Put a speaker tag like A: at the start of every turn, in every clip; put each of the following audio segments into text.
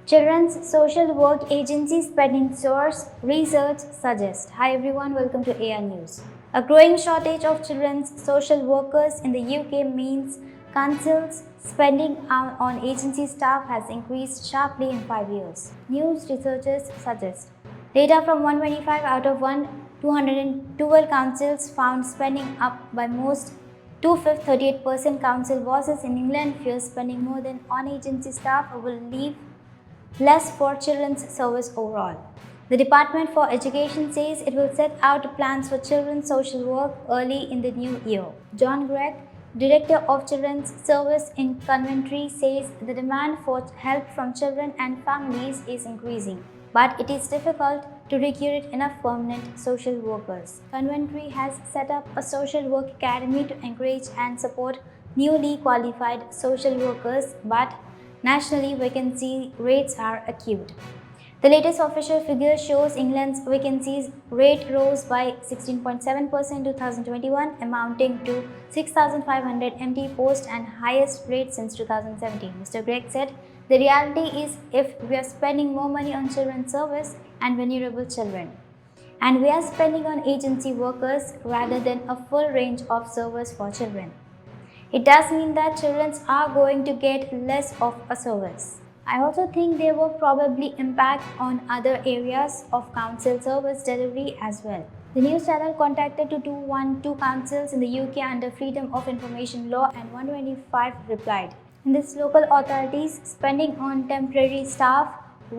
A: Children's social work agency spending Soars, research suggests. Hi everyone, welcome to AR News. A growing shortage of children's social workers in the UK means councils' spending on agency staff has increased sharply in 5 years. News researchers suggest. Data from 125 out of 212 councils found spending up by most 2/5, 38% council bosses in England fear spending more than on agency staff will leave less for children's service overall. The Department for Education says it will set out plans for children's social work early in the new year. John Gregg, Director of Children's Service in Coventry, says the demand for help from children and families is increasing, but it is difficult to recruit enough permanent social workers. Coventry has set up a social work academy to encourage and support newly qualified social workers, but nationally, vacancy rates are acute. The latest official figure shows England's vacancies rate rose by 16.7% in 2021, amounting to 6,500 empty posts and highest rate since 2017. Mr. Gregg said, "The reality is if we are spending more money on children's service and vulnerable children, and we are spending on agency workers rather than a full range of service for children, it does mean that children are going to get less of a service." I also think there will probably impact on other areas of council service delivery as well. The news channel contacted to 212 councils in the UK under Freedom of Information Law and 125 replied. In this, local authorities spending on temporary staff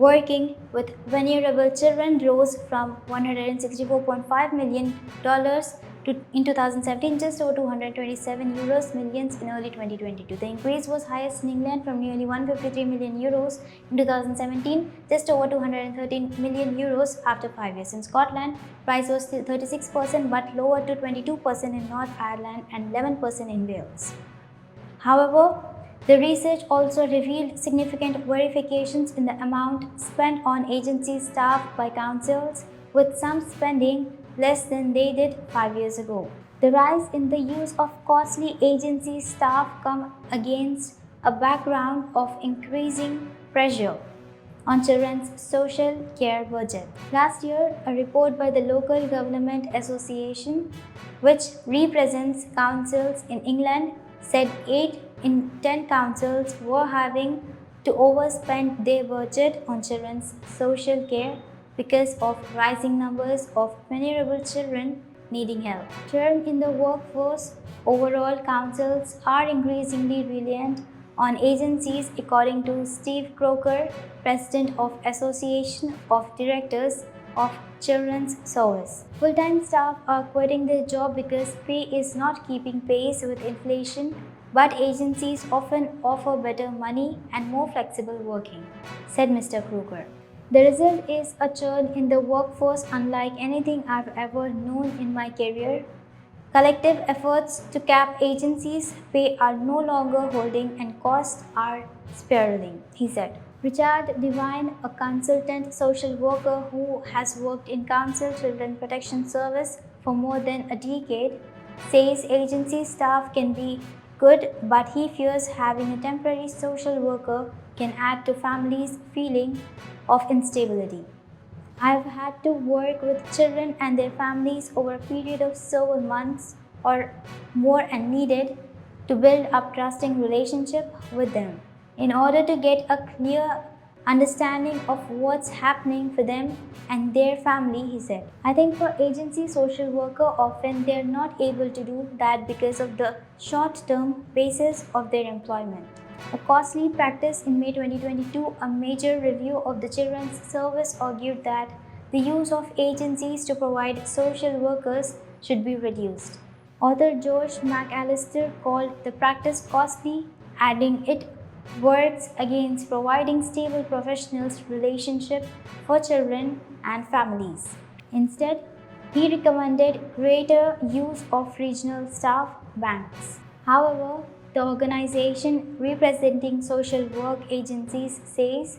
A: working with vulnerable children rose from $164.5 million in 2017 just over 227 millions in early 2022. The increase was highest in England from nearly 153 million euros in 2017 just over 213 million euros after 5 years. In Scotland, price was 36% but lower to 22% in North Ireland and 11% in Wales. However, the research also revealed significant verifications in the amount spent on agency staff by councils, with some spending less than they did 5 years ago. The rise in the use of costly agency staff comes against a background of increasing pressure on children's social care budget. Last year, a report by the Local Government Association, which represents councils in England, said 8 in 10 councils were having to overspend their budget on children's social care because of rising numbers of vulnerable children needing help. Children in the workforce, overall councils are increasingly reliant on agencies, according to Steve Croker, President of Association of Directors of Children's Service. Full-time staff are quitting their job because pay is not keeping pace with inflation, but agencies often offer better money and more flexible working, said Mr. Kruger. The result is a churn in the workforce unlike anything I've ever known in my career. Collective efforts to cap agencies' pay are no longer holding and costs are spiraling, he said. Richard Devine, a consultant social worker who has worked in Council Children Protection Service for more than a decade, says agency staff can be good, but he fears having a temporary social worker can add to families' feeling of instability. I've had to work with children and their families over a period of several months or more and needed to build up trusting relationship with them in order to get a clear understanding of what's happening for them and their family, he said. I think for agency social worker, often they're not able to do that because of the short-term basis of their employment. A costly practice in May 2022, a major review of the Children's Service argued that the use of agencies to provide social workers should be reduced. Author George McAllister called the practice costly, adding it works against providing stable professional relationship for children and families. Instead, he recommended greater use of regional staff banks. However, the organization representing social work agencies says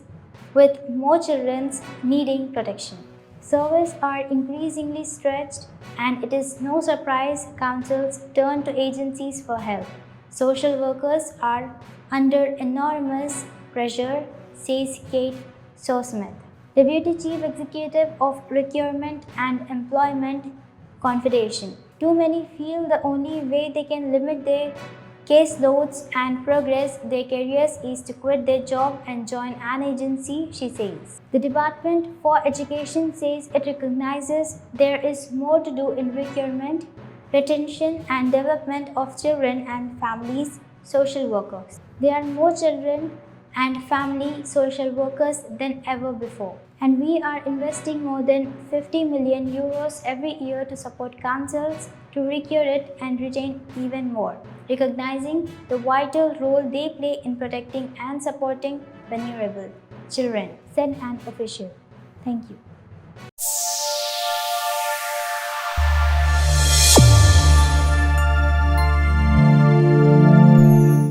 A: with more children needing protection, services are increasingly stretched, and it is no surprise councils turn to agencies for help. Social workers are under enormous pressure, says Kate Smith, Deputy Chief Executive of Procurement and Employment Confederation. Too many feel the only way they can limit their caseloads and progress their careers is to quit their job and join an agency, she says. The Department for Education says it recognizes there is more to do in procurement, retention, and development of children and families social workers. There are more children and family social workers than ever before. And we are investing more than 50 million euros every year to support councils to recruit and retain even more, recognizing the vital role they play in protecting and supporting vulnerable children, said an official. Thank you.